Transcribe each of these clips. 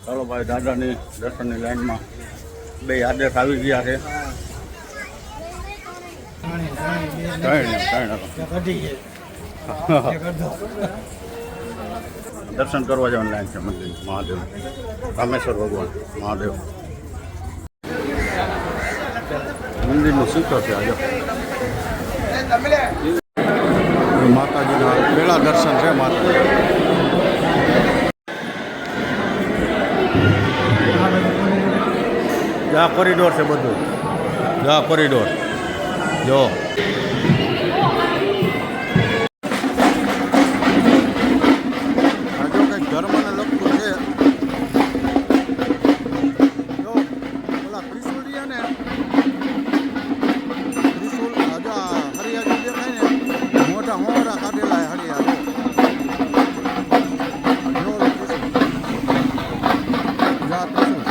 ચાલો ભાઈ દાદાની દર્શનની લાઈનમાં બે આદેશ આવી ગયા છે. દર્શન કરવા જવાની લાઈન છે મંદિર મહાદેવ, રામેશ્વર ભગવાન મહાદેવ મંદિરનું શિખર છે. આજે માતાજીના પહેલા દર્શન છે. માતાજી જા કોરિડોર છે બધું, જા કોરિડોર જો ધર્મને લગતું છે. જો ઓલા ત્રિશુલ રહ્યા ને, ત્રિશુલ હરિયાળી દેખાય ને, મોટા મોરા કાઢેલા હરિયાળી. જો ત્રિશુલ જા ત્રિશુલ.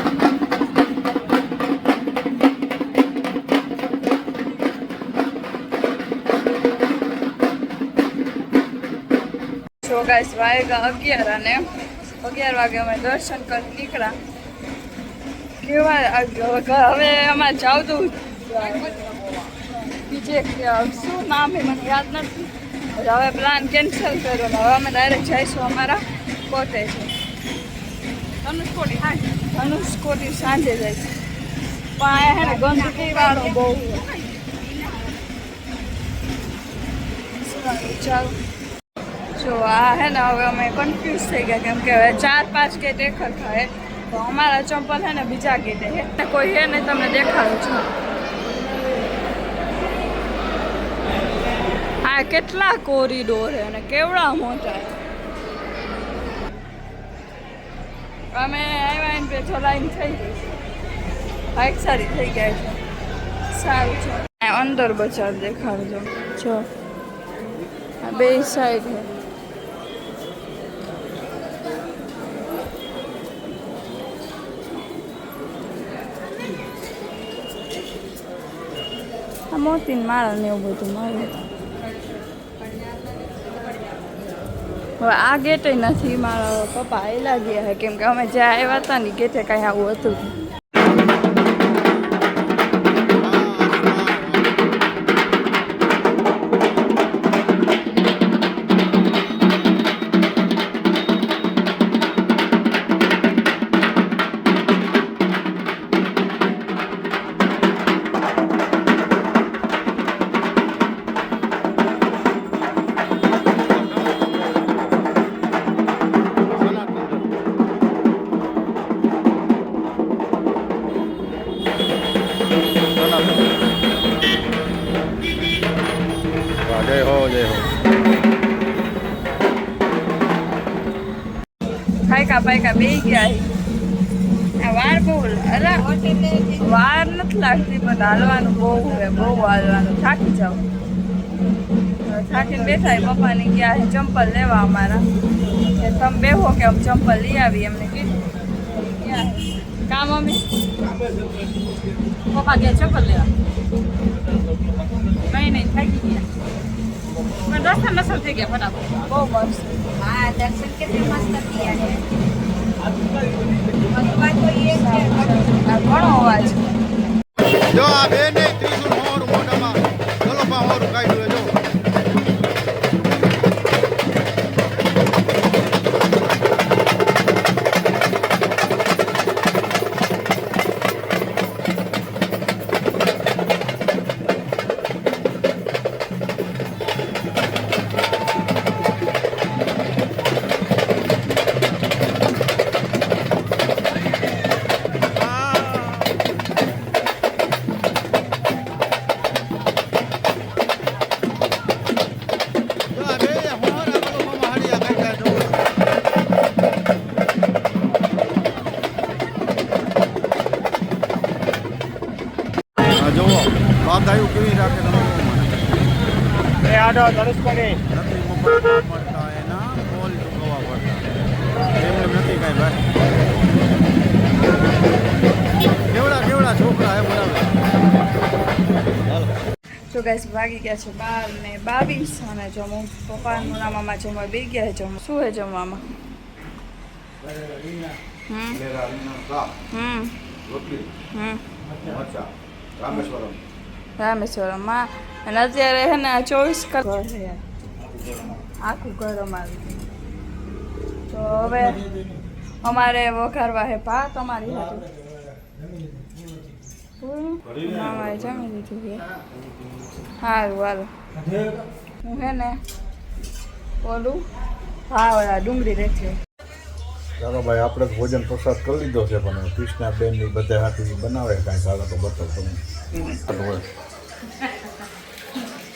તો ગાઈસ વાગ્યા 11 અને 11 વાગે અમે દર્શન કરી નીકળ્યા. કેવા હવે અમારે જાવતું બીજે શું નામ એ મને યાદ નથી. હવે પ્લાન કેન્સલ કર્યો ને હવે અમે ડાયરેક્ટ જઈશું અમારા કોટેજ. ધનુષકોટી સાંજે જઈશું. પણ હે ને ગંદકી વાળો બહુ. ચાલો જો આ હે ને હવે અમે કન્ફ્યુઝ થઈ ગયા કેમ કે હવે 4-5 ગેટ એક થાય તો અમારા ચંપલ હે ને બીજા ગેટે હે કોઈ હે ને તમને દેખાડું છું. આ કેટલા કોરિડોર હે અને કેવડા મોટા. અમે આવ્યા ને પેલો લાઈન થઈ ગઈ, હાઈક સારી થઈ ગયા છે. સારું છે. અંદર બજાર દેખાડજો જો બે સાઈડ હે. મોતી માળા ને એવું બધું મળે. હવે આ ગેટે નથી મારા પપ્પા આવેલા ગયા કેમ કે અમે જ્યાં આવ્યા હતા ને ગેટે કાંઈ આવું હતું. જય હો જય હો. ખાયકા પાયકા બે ગયા. વાર બહુ વાર નથી લાગતી પણ હાલવાનું બહુ હોય, બહુ હાલવાનું. થાકી જાવ. થાકીને બેઠા પપ્પાને ગયા છે ચંપલ લેવા અમારા કે તમે બેહો કે અમે ચંપલ લઈ આવી એમને કીધું. કામ અમે પપ્પા ગયા ચંપલ લેવા. કંઈ નહીં થાકી ગયા પણ રસ્તા નસલ થઈ ગયા ફટાફટ. બહુ મસ્ત. હા દર્શન કેટલા મસ્ત થયા છે. ઘણો અવાજ જો આ બે ને ત્રિશુલ મોરું મોઢામાં ગલોપા મોરું કાઢ્યું જો. જુઓ બાગાયું કેવી રાખે તમે એ આડો ધનુષકોટી નથી મફત મળતા, એના મોલ ચૂકવવા પડતા. એમ નથી કાંઈ ભાઈ. કેવડા કેવડા છોકરા હે બરાબર. તો ગાઈસ વાગી ગયા છે 12:22 અને જમું પપ્પાનું નામામાં જમવા બે ગયા છે. જમવા શું હે જમવામાં? લેરા રીંગણ શાક રોટલી મરચા રામેશ્વરમ રામેશ્વરમમાં અને અત્યારે હે ને 24 કલાક છે આખું ઘર અમારું તો હવે અમારે વઘારવા હે ભાત અમારી હાથે અમારે જમી લીધું છે સારું હાલો હું હે ને ઓલું હા ઓલા ડુંગળી રેખે ચાલો ભાઈ આપણે ભોજન પ્રસાદ કરી લીધો છે પણ કૃષ્ણાબેન ની બધા હાથી બનાવે કાંઈ ચાલો તો બતાવ તમે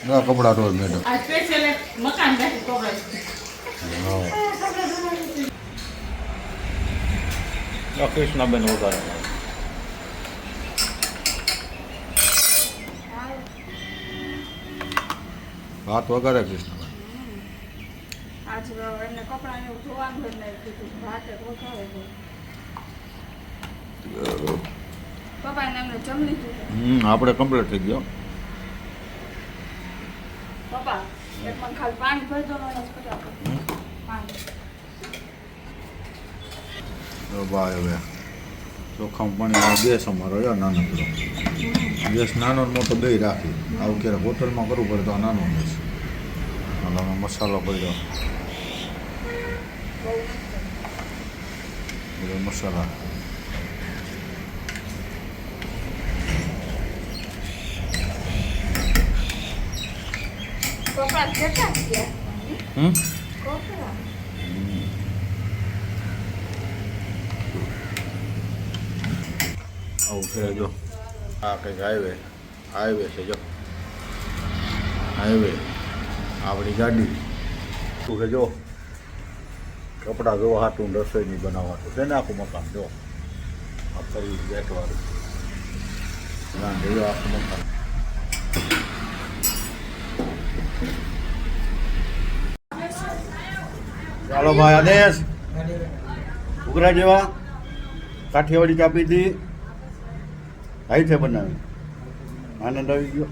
ના કપડા રોજ મેડમ આ સ્પેશિયલ મકાન બેઠી કપડા કૃષ્ણાબેન વધારે ભાત વગાડે કૃષ્ણભાઈ આજ એને કપડાને એવું ધોવાનું હોય ને કીધું ભાતે વઘારે છે પપ્પાને એમને જમી લીધું છે આપણે કમ્પ્લીટ થઈ ગયો પપ્પા એક મને ખાલી પાણી ભરી દો ને ફટાફટ પાણી ભાઈ હવે ચોખામાં પાણી ગેસ અમારો રહ્યો નાનો પેલો ગેસ નાનો ને મોટો દહીં રાખી આવું ક્યારે હોટલમાં કરવું પડે તો આ નાનો ગેસ અને અમે મસાલો કર્યો બધો મસાલા પપ્પા કેટલા ગયા કોકરા આવું છે જો આ કંઈક હાઈવે છે જો હાઈવે આપણી ગાડી શું છે જો કપડાં જોવા હાટું રસોઈની બનાવવાનું છે ને આખું મકાન જો આ ફરી બેઠવાનું જો આખું મકાન ચાલો ભાઈ આદેશ ઉગરા જેવા કાઠિયાવાડી કાપી હતી હાઈથે બનાવી આનંદ આવી ગયો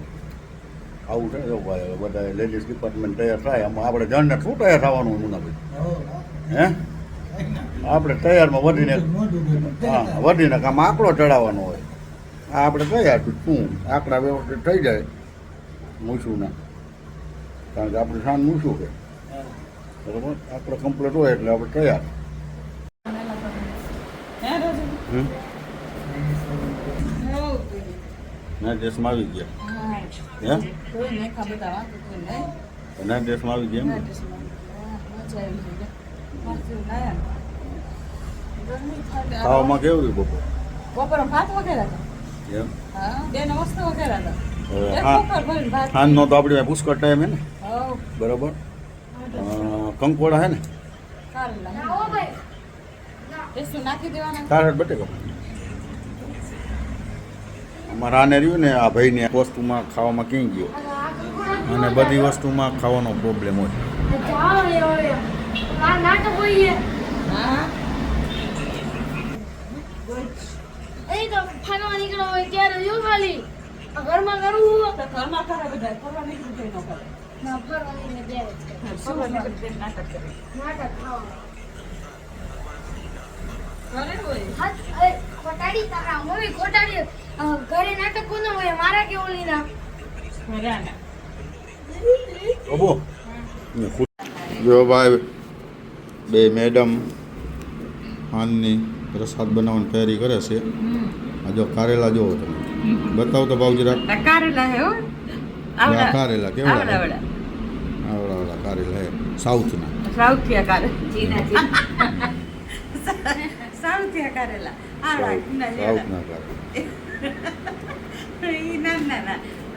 આવું છે જો ભાઈ હવે બધા લેડીઝ ડિપાર્ટમેન્ટ તૈયાર થાય આમાં આપણે જણને શું તૈયાર થવાનું મુનાભાઈ હે આપણે તૈયારમાં વધીને કામ આંકડો ચડાવવાનો હોય આ આપણે તૈયાર શું આંકડા વ્યવસ્થિત થઈ જાય મૂછુંના કારણ કે આપણે સાંજ મૂછું કે બરાબર આંકડો કમ્પ્લીટ હોય એટલે આપણે તૈયાર ના દેશમાં આવી ગયા હે ના દેશમાં આવી ગયા એમ ખાવામાં કેવું રહ્યું બપોર બપોર ભાત વગેરે એમ બેન મસ્ત વગેરે સાંજનો તો આપણી પુષ્કળ ટાઈમ હે ને બરાબર કંકોડા હે ને નાખી દેવાના તારટ બટેકા અમારા આને રહ્યું ને આ ભાઈને વસ્તુમાં ખાવામાં ક્યાં ગયો અને બધી વસ્તુમાં ખાવાનો પ્રોબ્લેમ હોય ઘરમાં કરવું ઘરમાં કરે બધા ફરવા નીકળી જાય ન કરે ના ફરવાની દે ફરવા નીકળી નાટક કરે નાટક ખાવા ઘરે હોય હાથ ખોટાડી તારા મમ્મી ખોટાડી ઘરે નાટક કોનો હોય મારા કે ઓલીના ઘરાના અબો જો ભાઈ બે મેડમ હાનની પ્રસાદ બનાવવાની તૈયારી કરે છે આ જો કારેલા જોવો તમે બતાવો તો ભાવ જરાક કારેલા હે હો આ કારેલા કેવડા આવડા કારેલા હે સાઉથના સાઉથિયા કારેલા સાઉથિયા કારેલા આવડા સાઉથના કારેલા ઈ ના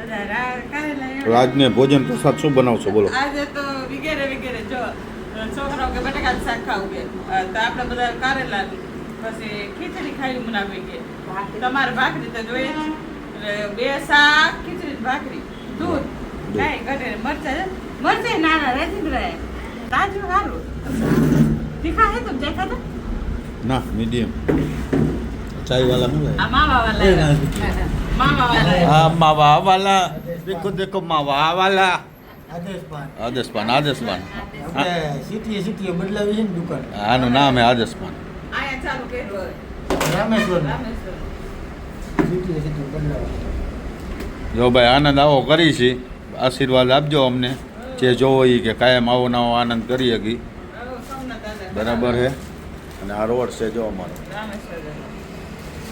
બધા કારેલા તો આજને ભોજન પ્રસાદ શું બનાવશો બોલો આજે તો વગેરે જો છોકરાઓ કે બટાકાનું શાક ખાવું કે તો આપણે બધા કારેલા પછી ખીચડી ખાઈ બનાવી કે તમારે ભાખરી તો જોઈએ જ. એટલે બે શાક ખીચડી ભાખરી દૂધ કાંઈ ઘટે મરચાં નાના રાજેન્દ્ર તાજું સારું તીખા હે તું દેખા તો ના મીડિયમ ચાય વાલા શું આ માવા વાલા હા માવા વાલા દેખો માવા વાલા આદેશપાન આપણે સિટીએ બદલાવી છે ને દુકાન આનું નામ હે આદેશપાન આયા ક્યાં ચાલુ કર્યું હવે? રામેશ્વર રામેશ્વર. જો ભાઈ આનંદ આવો કરી છે, આશીર્વાદ આપજો અમને જે જોવો એ કે કાયમ આવો નવો આનંદ કરી શકી. હવે સોમનાથ દાદા. બરાબર છે. અને આ રોડ છે જો અમારો. રામેશ્વર.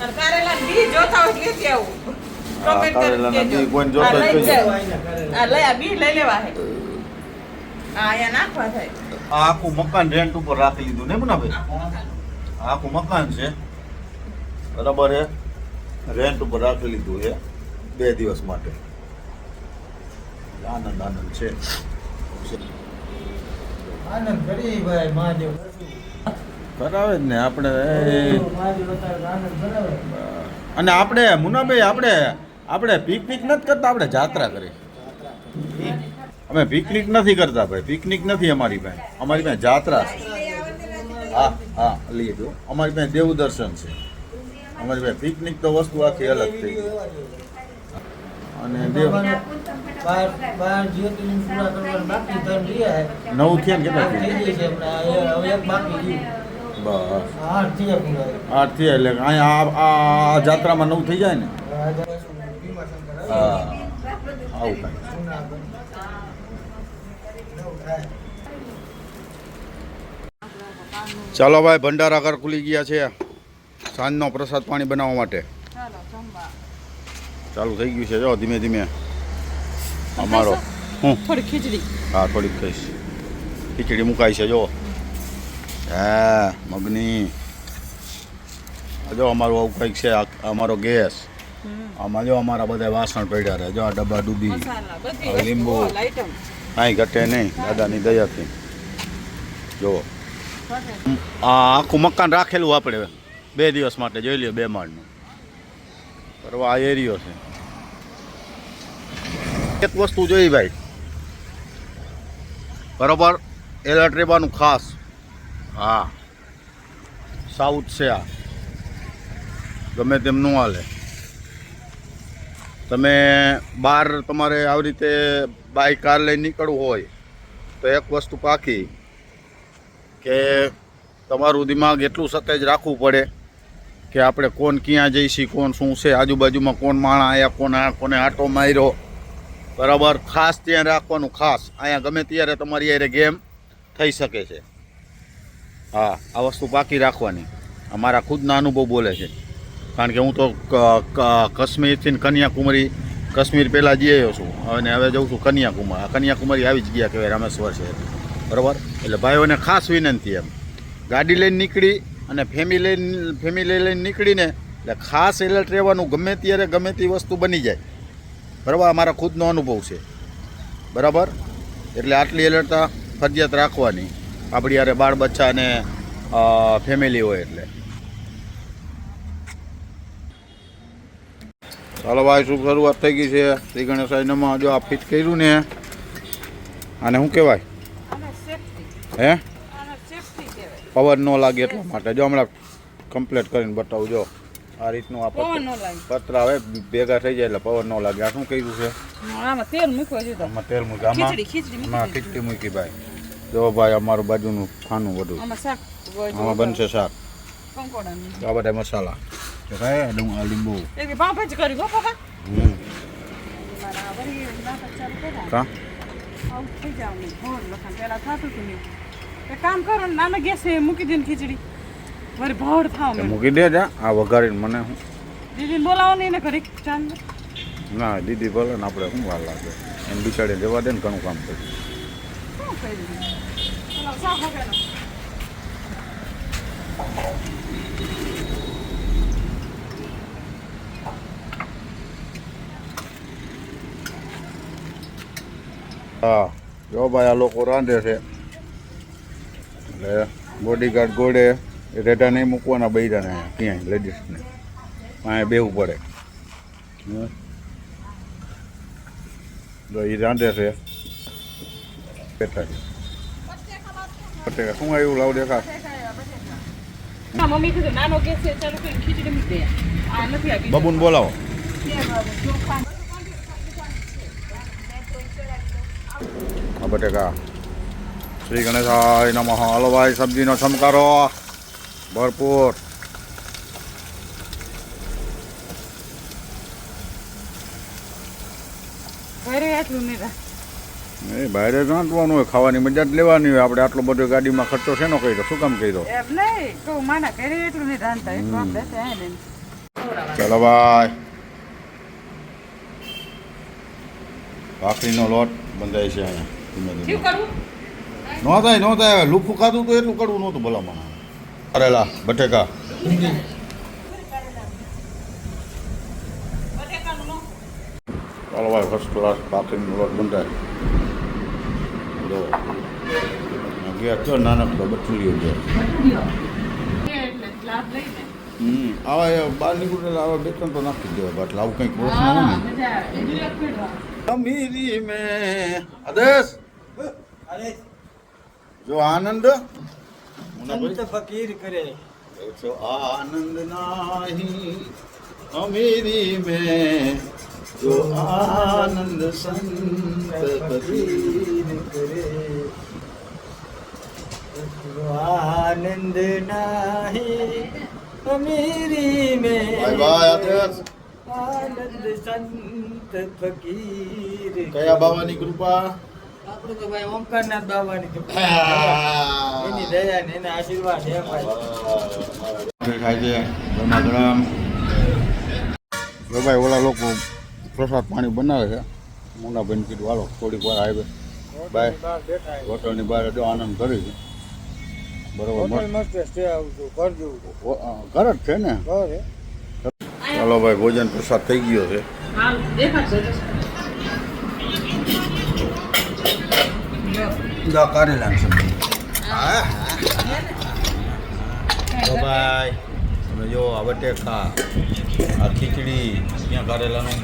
અને કારેલાના બી જોતા હોય તો લેતી આવું. હા, Comment કરીને કારેલાના કહેજો. બી કોઈને જોતા આ હોય લઈ તો જાઓ. આ લઈ આ બી લઈ લેવા હે. આ અહીંયા નાખવા થાય. આ આખું મકાન રેન્ટ ઉપર રાખી લીધું ને મુનાભાઈ? આ આખું મકાન છે બરાબર છે, રેન્ટ ઉપર રાખી લીધું છે 2 દિવસ માટે. આનંદ આનંદ છે. આનંદ કરી ભાઈ મહાદેવ કરાવે જ ને આપણે. મહાદેવ અત્યારે આનંદ કરાવે. અને આપણે મુનાભાઈ આપણે પિકનિક નથી કરતા, આપણે જાત્રા કરી. અમે પિકનિક નથી કરતા ભાઈ, પિકનિક નથી અમારી પાસે. અમારી પાસે જાત્રા છે. હા હા લઈએ જો અમારી પાસે દેવ દર્શન છે. અમારી પાસે પિકનિક તો વસ્તુ આખી અલગ થઈ ગઈ. અને દેવ બાર જ્યોતિર્લિંગ પૂરા કરવાના બાકી ત્રણ રહ્યા છે. 9 થયા ને કેટલા થઈ થયા? ગઈ છે હમણાં. હવે એક બાકી રહ્યું. બસ 8 થયા પૂરા. 8 થયા એટલે અહીંયા આ જાત્રામાં 9 થઈ જાય ને. ભીમાશંકર હા આવું કાંઈ. ચાલો ભાઈ ભંડારા ઘર ખુલી ગયા છે સાંજનો પ્રસાદ પાણી બનાવવા માટે. ચાલો જમવા. ચાલુ થઈ ગયું છે જો ધીમે ધીમે અમારો. હું થોડી ખીચડી. હા થોડીક કહીશ. ખીચડી મુકાય છે જો. હા મગની. જો અમારું આવું કંઈક છે. અમારો ગેસ. આમાં જો અમારા બધા વાસણ પડ્યા રહે જો. આ ડબ્બા ડૂબી મસાલા બધી હવે લીંબુ. વસ્તુ, all item. કાંઈ ઘટે નહીં દાદાની દયાથી. જુઓ આ આખું મકાન રાખેલું આપણે 2 દિવસ માટે. જોઈ લ્યો 2 માળનું. બરાબર આ એરિયો છે. એક વસ્તુ જોઈ ભાઈ બરાબર એલર્ટ રહેવાનું ખાસ. હા સાઉથ છે આ. ગમે તેમ ન હાલે. તમે બહાર તમારે આવી રીતે બાઇક કાર લઈને નીકળવું હોય તો એક વસ્તુ પાકી કે તમારું દિમાગ એટલું સતેજ રાખવું પડે કે આપણે કોણ ક્યાં જઈશી, કોણ શું છે, આજુબાજુમાં કોણ માણા આવ્યા, કોને આંટો માર્યો. બરાબર ખાસ ધ્યાન રાખવાનું. ખાસ અહીંયા ગમે ત્યારે તમારી યારે ગેમ થઈ શકે છે. હા આ વસ્તુ પાકી રાખવાની. અમારા ખુદના અનુભવ બોલે છે. કારણ કે હું તો કાશ્મીરથી કન્યાકુમારી, કાશ્મીર પહેલાં જઈ આવ્યો છું અને હવે જઉં છું કન્યાકુમારી. કન્યાકુમારી આવી જ ગયા કહેવાય રામેશ્વર છે બરાબર. એટલે ભાઈઓને ખાસ વિનંતી એમ ગાડી લઈને નીકળી અને ફેમિલી લઈને નીકળીને એટલે ખાસ એલર્ટ રહેવાનું. ગમે ત્યારે ગમે તે વસ્તુ બની જાય બરાબર. અમારા ખુદનો અનુભવ છે બરાબર. એટલે આટલી એલર્ટતા ફરજિયાત રાખવાની આપણી યારે બાળ બચ્ચા અને ફેમિલી હોય એટલે. ચાલો ભાઈ શુભ શરૂઆત થઈ ગઈ છે. શ્રી ગણેશાયનમાં જો આ ફિટ કર્યું ને આને શું કહેવાય આને safety. હે આને safety કહેવાય. પવન ન લાગે એટલા માટે. જો હમણાં કમ્પ્લીટ કરીને બતાવું. જો આ રીતનું આ પવન ન લાગે. પતરા હવે ભેગા થઈ જાય એટલે પવન ન લાગે. આ શું કર્યું છે? આમાં તેલ મૂકવા જોઈએ તો. આમાં તેલ મૂકી. આમાં ખીચડી મૂકી આમાં દીધી. ખીચડી મૂકી ભાઈ. જો ભાઈ અમારું બાજુનું ખાનું બધું. આમાં શાક આમાં બનશે શાક. કંકોડાનું. આ બધા મસાલા જો ભાઈ આ લીંબુ. એક પાપડ કરી ગો પપ્પા. મારા વળી નાટક ચાલુ કર્યા. કા આવું થઈ જાવ નહીં. ભોર લખાણ પહેલાં થતું હતું નહીં. એક કામ કરો ને નાના ગેસે મૂકી દે ને ખીચડી. વળી ભોર થાવ તે મેં. મૂકી દે જા આ વઘારીને મને શું. દીદીને બોલાવો નહીં ને ઘડી ચાંદ. ના દીદી ભલે ને આપણે શું વાર લાગે એને બિચાડીને જવા દે ને ઘણું કામ કર્યું. શું કરી દીધું? ચાલો શાક વગેરે. હા જો ભાઈ આ લોકો રાંધે છે એટલે બોડીગાર્ડ ગોળે રેઢા નહીં મૂકવાના બૈરાને ક્યાંય લેડીઝને અહીંયા બેવું પડે. જો એ રાંધે છે બેઠા છે. બટેકા શું આવ્યું લાવ દેખા. ના મમ્મી કીધું નાનો ગેસ છે ચાલુ કરીને ખીચડી મૂકી દે. આ નથી આપી. બબુને બોલાવો. આ બટેકા શ્રી ગણેશાય નમઃ. હાલો ભાઈ સબ્જીનો છમકારો. ભરપૂર. ઘરે એટલું નહીં રાખ. એ બહાર રાંધવાનું હોય, ખાવાની મજા જ લેવાની હોય. આપણે આટલો બધો ગાડીમાં ખર્ચો છે નો કર્યો, શું કામ કર્યો? એમ નહીં કહું માના ઘરે એટલું નહીં રાંધતા એટલું આપણે ત્યાં લઈને ચાલો ભાઈ, ભાખરીનો લોટ બંધાય છે અહીંયા ધીમે શું ધીમે. કરવું ન થાય લુખું ખાધું તો એટલું કરવું નહોતું ભલામણ. કરેલા બટેકા બટેકાનું નો ચાલો ભાઈ, ફર્સ્ટ ક્લાસ ભાખરીનો લોટ બંધાય. જો ગયા તો નાનકડો બટલીઓ ગયા. એટલે લાભ લઈને આવા બહાર નીકળેલા આવા બે ત્રણ તો નાખી દેવા બાટલા. આવું કંઈક પ્રશ્ન હોય ને. મજા આવે એટલે પીડવા અમીરી મેં આદેશ જો આનંદ સંત ફકીર કરે જો આનંદ નાહી અમીરી મેં જો આનંદ સંત ફકીર કરે આનંદ નાહી અમીરી में ભાઈ ભાઈ આદેશ આનંદ સંત ફકીર કયા બાવાની કૃપા? આપણું તો ભાઈ ઓમકારનાથ બાવાની તો એની હા દયા ને એના આશીર્વાદ છે ભાઈ. ખાય છે ગરમા ગરમ. જો ભાઈ ઓલા લોકો પ્રસાદ પાણી બનાવે છે. મોનાભાઈ કીધું હાલો થોડીક વાર આવે બાય હોટલની બહાર જો આનંદ કરી છે. બરોબર મસ્ત ઘર જ છે ને. ચાલો ભાઈ, ભોજન પ્રસાદ થઈ ગયો છે. હાલ દેખાડશે તો કારેલા તો ભાઈ તમે જો આ બટેકા, આ ખીચડી, ત્યાં કારેલાનું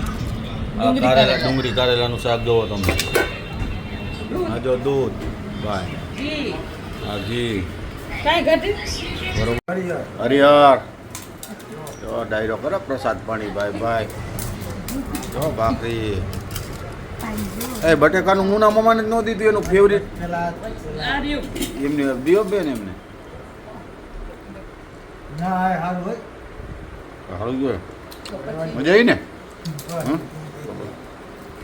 ડુંગળી કારેલાનું શાક જોવો તમે. આ જો દૂધ ભાઈ, જી આ ઘી કાંઈ ઘટી બરોબર. હરિહર જો ડાયરો કરો પ્રસાદ પાણી ભાઈ ભાઈ. જો ભાખરી એ બટેકાનું મુના મામાને જ ન દીધું એનું ફેવરિટ આ રહ્યું એમને દિયો બેન એમને ના હારું હોય સારું જોઈએ મજા આવી ને. હં?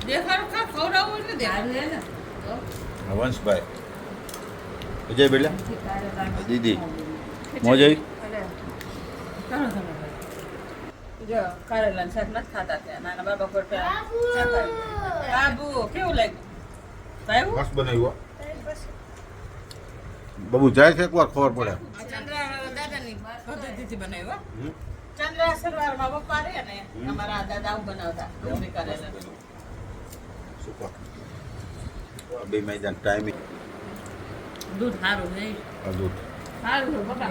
દેખાડો ખા ખવડાવવું એટલે દેખાડે ને વંશભાઈ વિજય બેલા દીદી મોજ આવી. ચાલો તમે જો કારેલાનું શાક નથી ખાતા ત્યાં નાના બાબા કોઈ બાબુ કેવું લાગ્યું ભાઈ મસ્ત બનાવ્યું હો. બાબુ જાય છે એકવાર ખબર પડે. ચંદ્રા દાદાની પદ્ધતિથી બનાવ્યું હો. ચંદ્રા સરવારમાં પપ્પા રહે ને અમારા દાદા આવું બનાવતા ડુંગળી કારેલા સુપર બે મેદાન ટાઈમિંગ દૂધ સારું નહીં દૂધ. સારું છે પપ્પા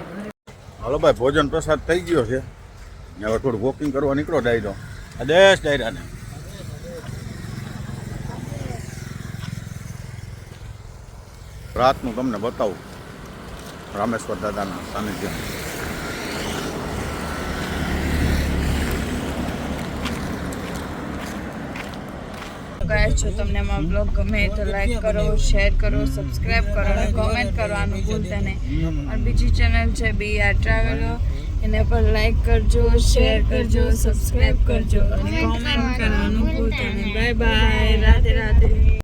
હાલો ભાઈ, ભોજન પ્રસાદ થઈ ગયો છે. હવે થોડું વોકિંગ કરવા નીકળો ડાયરો. આદેશ ડાયરાને રાતનું તમને બતાવું રામેશ્વર દાદાના સાનિધ્ય. ગાઈસ જો તમને અમારો બ્લોગ ગમે તો લાઈક કરો, શેર કરો, સબસ્ક્રાઇબ કરો અને કોમેન્ટ કરવાનું ભૂલતા નહીં. અને બીજી ચેનલ છે BR ટ્રાવેલો, એને પર લાઈક કરજો, શેર કરજો, સબસ્ક્રાઇબ કરજો અને કોમેન્ટ કરવાનું ભૂલતા નહીં. Bye bye, Radhe Radhe.